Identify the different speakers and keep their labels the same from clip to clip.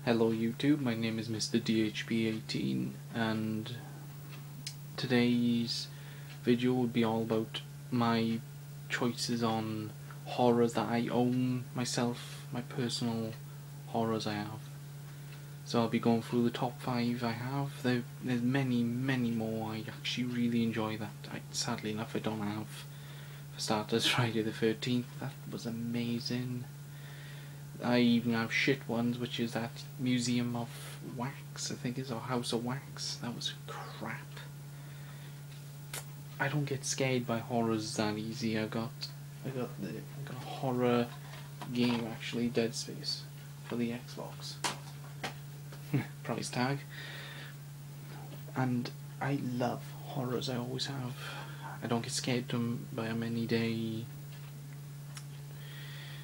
Speaker 1: Hello YouTube, my name is Mr. DHP18 and today's video would be all about my choices on horrors that I own myself, my personal horrors I have. So I'll be going through the top 5 I have. There's many more I actually really enjoy that sadly enough I don't have. For starters, Friday the 13th, that was amazing. I even have shit ones, which is that Museum of Wax, I think is, or House of Wax. That was crap. I don't get scared by horrors that easy. I got a horror game actually, Dead Space, for the Xbox. Price tag. And I love horrors, I always have. I don't get scared by them any day.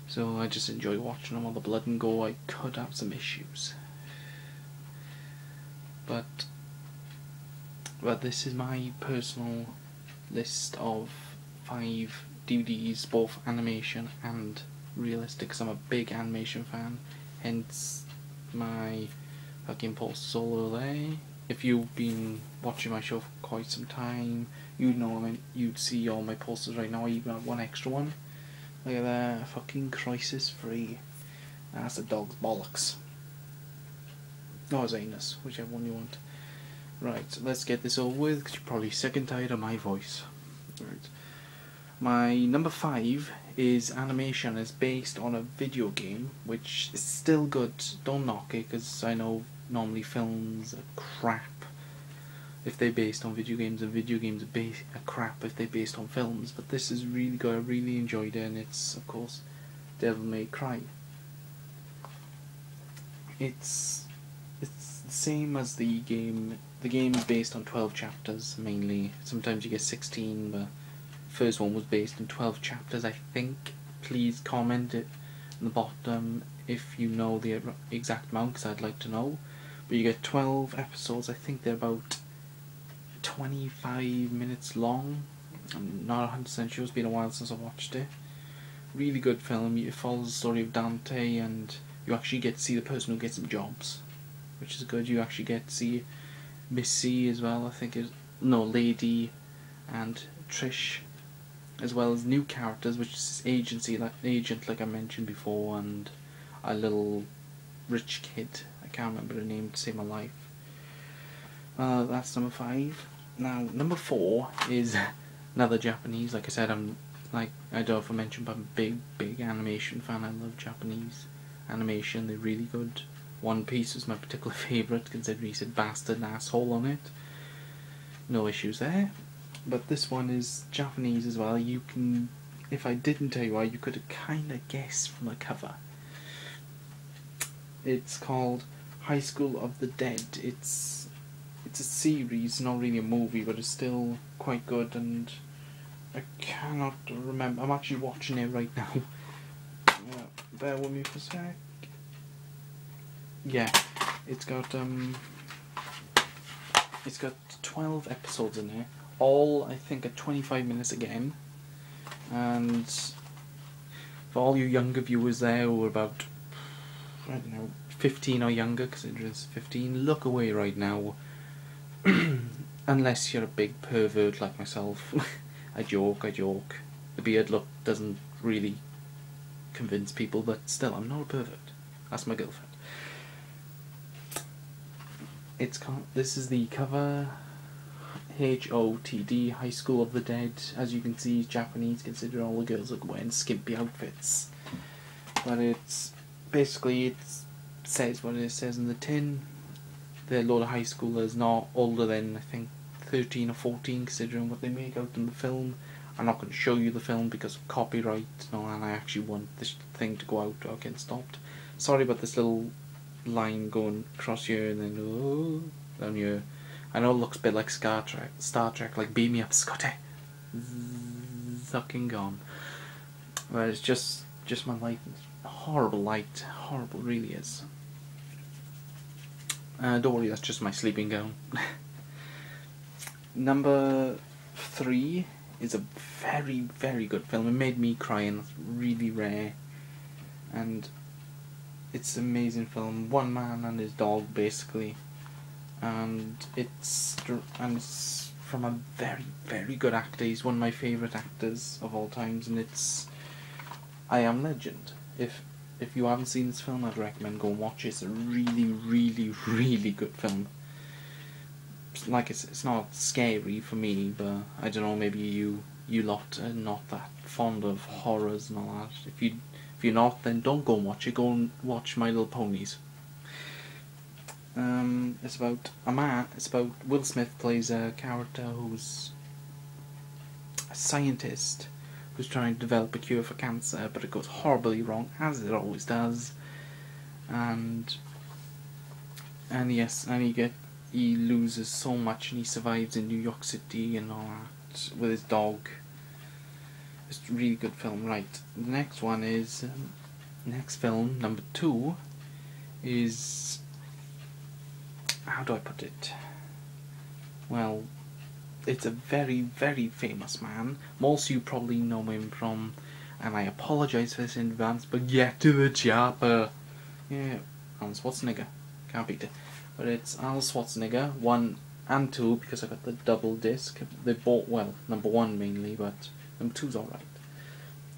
Speaker 1: So I just enjoy watching them, all the blood and gore. I could have some issues, but this is my personal list of 5 DVDs, both animation and realistic, because I'm a big animation fan, hence my fucking posters all over there. If you've been watching my show for quite some time, you'd know, you'd see all my posters right now. I even have one extra one. Look at that, fucking Crisis Free. That's the dog's bollocks. Or his anus, whichever one you want. Right, so let's get this over with, because you're probably sick and tired of my voice. Right. My number 5 is animation. It's based on a video game, which is still good. Don't knock it, because I know normally films are crap if they're based on video games, and video games are crap if they're based on films, but this is really good. I really enjoyed it, and it's, of course, Devil May Cry. It's the same as the game. The game is based on 12 chapters, mainly. Sometimes you get 16, but first one was based on 12 chapters, I think. Please comment it in the bottom if you know the exact amount, because I'd like to know. But you get 12 episodes. I think they're about 25 minutes long. I'm not 100% sure, it's been a while since I watched it. Really good film. It follows the story of Dante, and you actually get to see the person who gets him jobs, which is good. You actually get to see Missy as well, I think Lady and Trish, as well as new characters, which is agent like I mentioned before, and a little rich kid. I can't remember her name to save my life. That's number 5. Now, number 4 is another Japanese. Like I said, I don't know if I mentioned, but I'm a big animation fan. I love Japanese animation. They're really good. One Piece is my particular favourite, considering he said bastard and asshole on it. No issues there. But this one is Japanese as well. You can, if I didn't tell you why, you could kind of guess from the cover. It's called High School of the Dead. It's a series, not really a movie, but it's still quite good, and I cannot remember. I'm actually watching it right now. Bear with me for a sec. Yeah, it's got 12 episodes in there, all I think at 25 minutes again. And for all you younger viewers there who are about, I don't know, 15 or younger, because it is 15, look away right now. Unless you're a big pervert like myself. I joke. The beard look doesn't really convince people, but still, I'm not a pervert. That's my girlfriend. This is the cover. HOTD, High School of the Dead. As you can see, it's Japanese, considering all the girls are wearing skimpy outfits. But it's basically, it says what it says in the tin. They're a load of high schoolers, not older than, I think, 13 or 14, considering what they make out in the film. I'm not going to show you the film because of copyright, and I actually want this thing to go out or get stopped. Sorry about this little line going across here and then down here. I know it looks a bit like Star Trek, like beam me up, Scotty. Fucking gone. But it's just my light. Horrible light. Horrible, really is. Don't worry, that's just my sleeping gown. Number 3 is a very good film. It made me cry, and that's really rare. And it's an amazing film. One man and his dog, basically, and it's from a very, very good actor. He's one of my favourite actors of all times, and it's I Am Legend. If you haven't seen this film, I'd recommend go and watch it. It's a really, really, really good film. Like it's not scary for me, but I don't know. Maybe you lot are not that fond of horrors and all that. If you're not, then don't go and watch it. Go and watch My Little Ponies. It's about a man. It's about Will Smith plays a character who's a scientist who's trying to develop a cure for cancer, but it goes horribly wrong, as it always does. And yes, and he loses so much, and he survives in New York City and all that with his dog. It's a really good film. Right, the next one is next film, number 2, is, how do I put it? Well, it's a very, very famous man. Most of you probably know him from, and I apologise for this in advance, but Get to the Chopper. Yeah, Arnold Schwarzenegger. Can't beat it. But it's Arnold Schwarzenegger 1 and 2, because I got the double disc. They bought, well, number 1 mainly, but number 2's alright.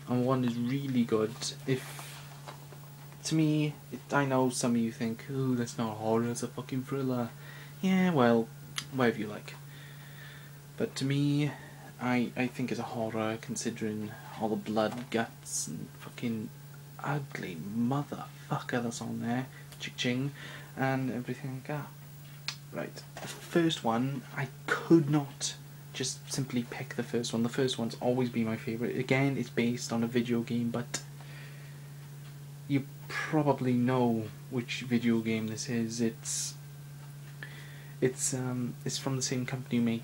Speaker 1: And 1 is really good. To me, I know some of you think, oh, that's not horror, it's a fucking thriller. Yeah, well, whatever you like. But to me, I think it's a horror, considering all the blood, guts, and fucking ugly motherfucker that's on there, ching, and everything like that. Right, the first one, I could not just simply pick the first one. The first one's always been my favourite. Again, it's based on a video game, but you probably know which video game this is. It's from the same company who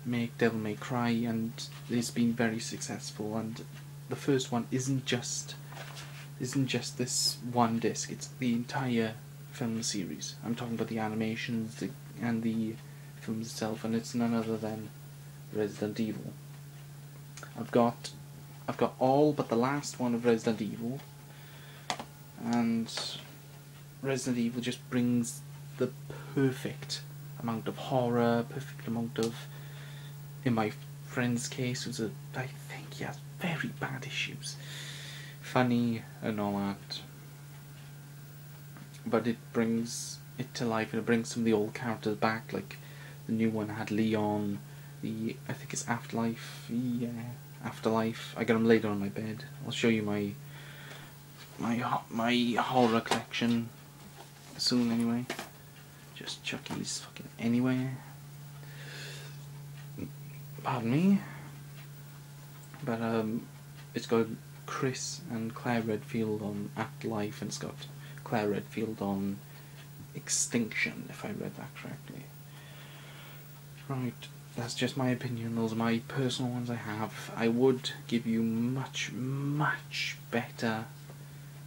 Speaker 1: make Devil May Cry, and it's been very successful. And the first one isn't just this one disc, it's the entire film series. I'm talking about the animations and the film itself, and it's none other than Resident Evil. I've got all but the last one of Resident Evil, and Resident Evil just brings the perfect amount of horror, perfect amount of, in my friend's case, I think he has very bad issues, funny and all that, but it brings it to life, and it brings some of the old characters back. Like the new one had Leon, I think it's Afterlife. Yeah, Afterlife. I got them later on my bed. I'll show you my horror collection soon. Anyway, just Chucky's fucking anywhere. Pardon me. But it's got Chris and Claire Redfield on Afterlife, and it's got Claire Redfield on Extinction, if I read that correctly. Right, that's just my opinion. Those are my personal ones I have. I would give you much, much better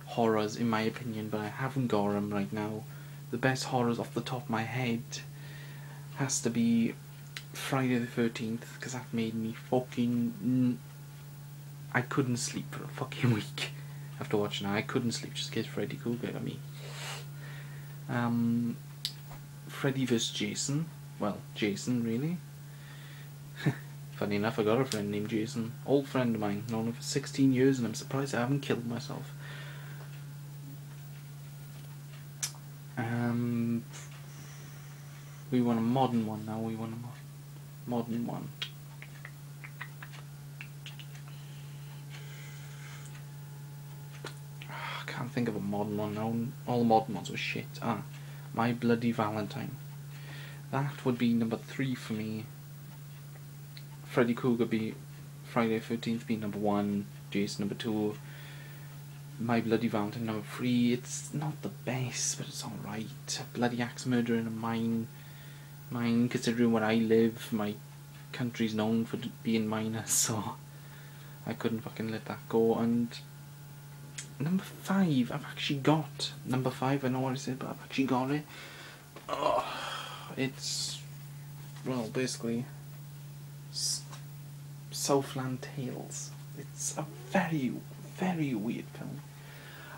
Speaker 1: horrors, in my opinion, but I haven't got them right now. The best horrors off the top of my head has to be Friday the 13th, because that made me fucking... I couldn't sleep for a fucking week after watching that. I couldn't sleep just in case Freddy Krueger got me. Freddy vs. Jason. Well, Jason, really. Funny enough, I got a friend named Jason. Old friend of mine, known him for 16 years, and I'm surprised I haven't killed myself. We want a modern one now. We want a modern one. I can't think of a modern one now. All the modern ones were shit. My Bloody Valentine. That would be number 3 for me. Freddy Krueger be Friday the 13th be number 1. Jason number 2. My Bloody Valentine number 3. It's not the best, but it's alright. Bloody Axe Murder in a mine, considering where I live, my country's known for being miners, so I couldn't fucking let that go. And number 5, I've actually got number 5. I know what I said, but I've actually got it. Oh, it's, well, basically Southland Tales. It's a very, very weird film.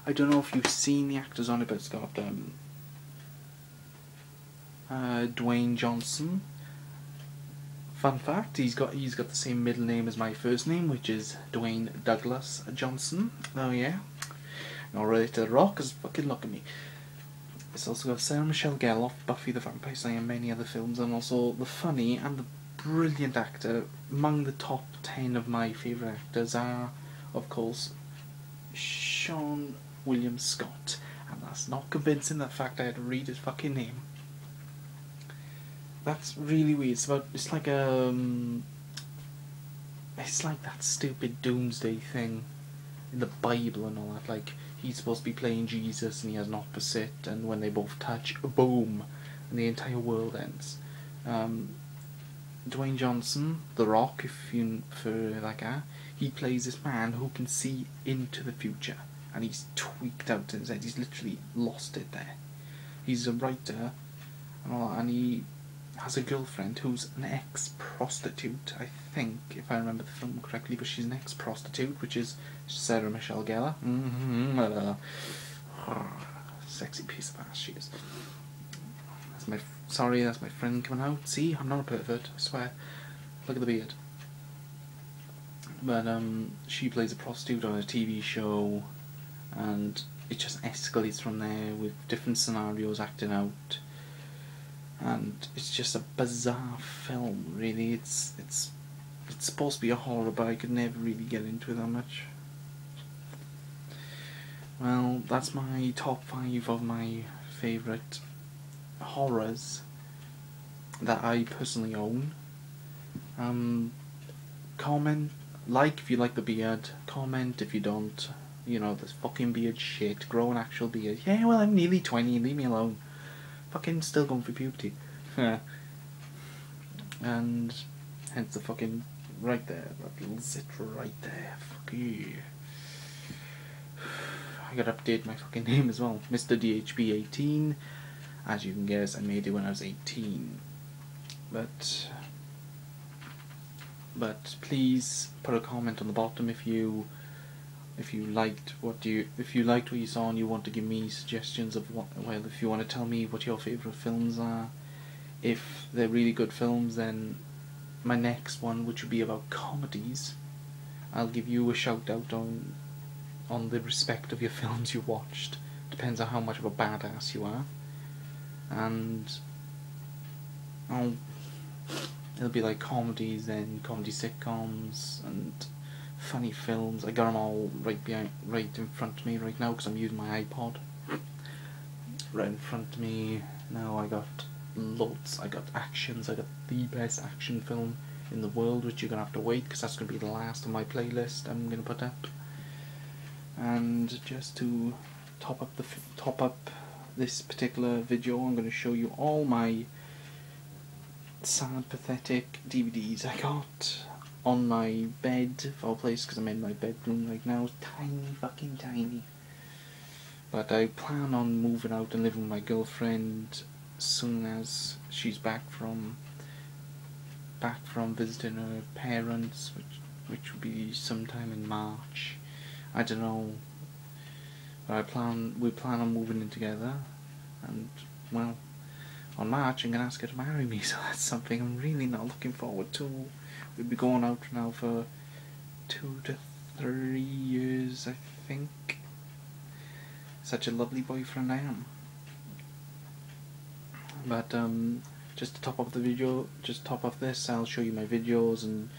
Speaker 1: I don't know if you've seen the actors on it, but it's got Dwayne Johnson. Fun fact, he's got the same middle name as my first name, which is Dwayne Douglas Johnson. Oh yeah. Not related to The Rock, because fucking look at me. It's also got Sarah Michelle Gellar off Buffy the Vampire Slayer and many other films, and also the funny and the brilliant actor. Among the top 10 of my favourite actors are, of course, Sean William Scott. And that's not convincing, the fact I had to read his fucking name. That's really weird. It's like that stupid doomsday thing in the Bible and all that. Like, he's supposed to be playing Jesus and he has an opposite, and when they both touch, boom, and the entire world ends. Dwayne Johnson, The Rock, if you prefer that guy, he plays this man who can see into the future, and he's tweaked out in his head. He's literally lost it there. He's a writer and all that, and he has a girlfriend who's an ex-prostitute, I think, if I remember the film correctly, but she's an ex-prostitute, which is Sarah Michelle Gellar. Sexy piece of ass she is. That's my friend coming out. See, I'm not a pervert, I swear. Look at the beard. But she plays a prostitute on a TV show, and it just escalates from there with different scenarios acting out. And it's just a bizarre film, really. It's supposed to be a horror, but I could never really get into it that much. Well, that's my top 5 of my favourite horrors that I personally own. Comment, like if you like the beard, comment if you don't. You know, this fucking beard shit, grow an actual beard. Yeah, well, I'm nearly 20, leave me alone. Fucking still going for puberty. And hence the fucking right there, that little zit right there. Fuck you. I gotta update my fucking name as well. Mr. DHB18. As you can guess, I made it when I was 18. But please put a comment on the bottom if you liked what you saw and you want to give me suggestions of if you want to tell me what your favourite films are. If they're really good films, then my next one, which would be about comedies, I'll give you a shout out on the respect of your films you watched. Depends on how much of a badass you are. And it'll be like comedies, then comedy sitcoms and funny films. I got them all right in front of me right now because I'm using my iPod. Right in front of me now. I got loads. I got actions. I got the best action film in the world, which you're gonna have to wait because that's gonna be the last of my playlist I'm gonna put up. And just to top up this particular video, I'm gonna show you all my sad, pathetic DVDs I got on my bed of all places, because I'm in my bedroom right now. It's tiny, fucking tiny. But I plan on moving out and living with my girlfriend as soon as she's back from visiting her parents, which will be sometime in March. I don't know. But we plan on moving in together, and well, on March I'm gonna ask her to marry me, so that's something I'm really not looking forward to. We'll be going out now for 2 to 3 years, I think. Such a lovely boyfriend I am. But just to top up the video, I'll show you my videos, and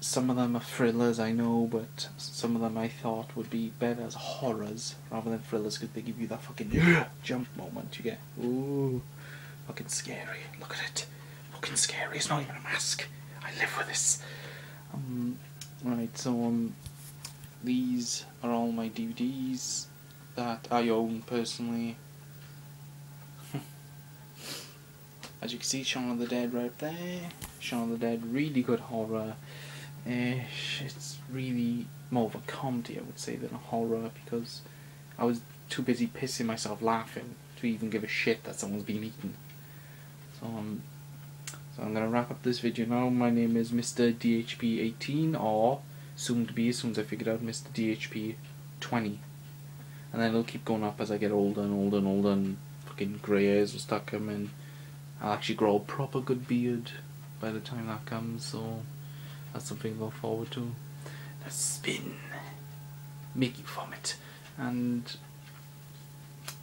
Speaker 1: some of them are thrillers, I know, but some of them I thought would be better as horrors rather than thrillers, because they give you that fucking jump moment. You get, ooh, fucking scary. Look at it, fucking scary. It's not even a mask. I live with this. Right, so these are all my DVDs that I own personally. As you can see, Shaun of the Dead right there. Shaun of the Dead, really good horror. It's really more of a comedy, I would say, than a horror, because I was too busy pissing myself laughing to even give a shit that someone's been eaten. So I'm gonna wrap up this video now. My name is Mr. DHP18, or soon to be, as soon as I figured out, Mr. DHP20. and then it'll keep going up as I get older and older and older, and fucking grey hairs will start coming. I'll actually grow a proper good beard by the time that comes, so that's something to look forward to. The spin, make you vomit, and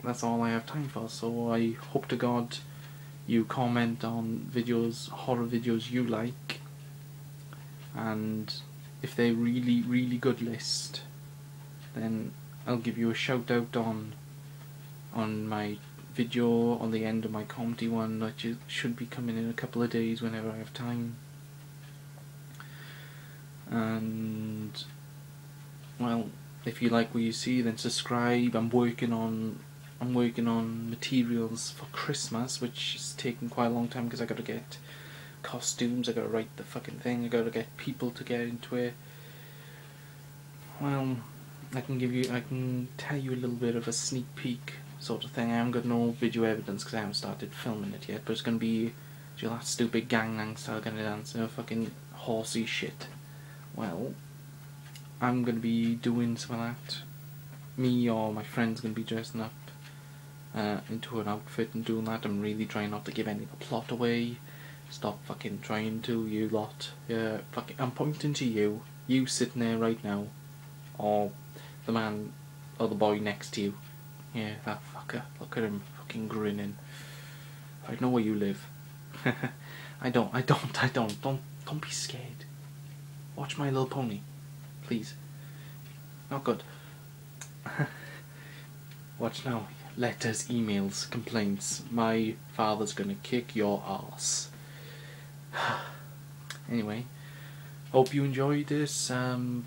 Speaker 1: that's all I have time for. So I hope to God you comment on videos, horror videos you like, and if they're really good list, then I'll give you a shout out on my video on the end of my comedy one, that should be coming in a couple of days whenever I have time. And well, if you like what you see, then subscribe. I'm working on materials for Christmas, which is taking quite a long time because I got to get costumes, I got to write the fucking thing, I got to get people to get into it. Well, I can tell you a little bit of a sneak peek sort of thing. I haven't got no video evidence because I haven't started filming it yet, but it's going to be that stupid Gangnam Style kind of dance, fucking horsey shit. Well, I'm going to be doing some of that. Me or my friend's going to be dressing up into an outfit and doing that. I'm really trying not to give any of the plot away. Stop fucking trying to, you lot. Fucking, I'm pointing to you. You sitting there right now. Or the man or the boy next to you. Yeah, that fucker. Look at him fucking grinning. I know where you live. I don't. Don't be scared. Watch My Little Pony. Please. Not good. Watch now. Letters, emails, complaints. My father's gonna kick your ass. Anyway, hope you enjoyed this.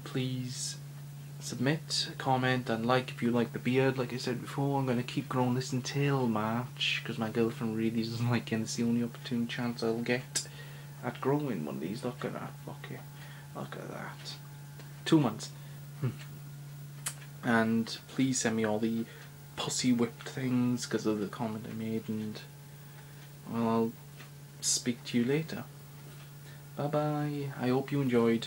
Speaker 1: Please submit, comment and like if you like the beard. Like I said before, I'm going to keep growing this until March because my girlfriend really doesn't like it, and it's the only opportune chance I'll get at growing one of these. Look at that, look at that. 2 months. And please send me all the pussy whipped things because of the comment I made, and well, I'll speak to you later. Bye bye. I hope you enjoyed.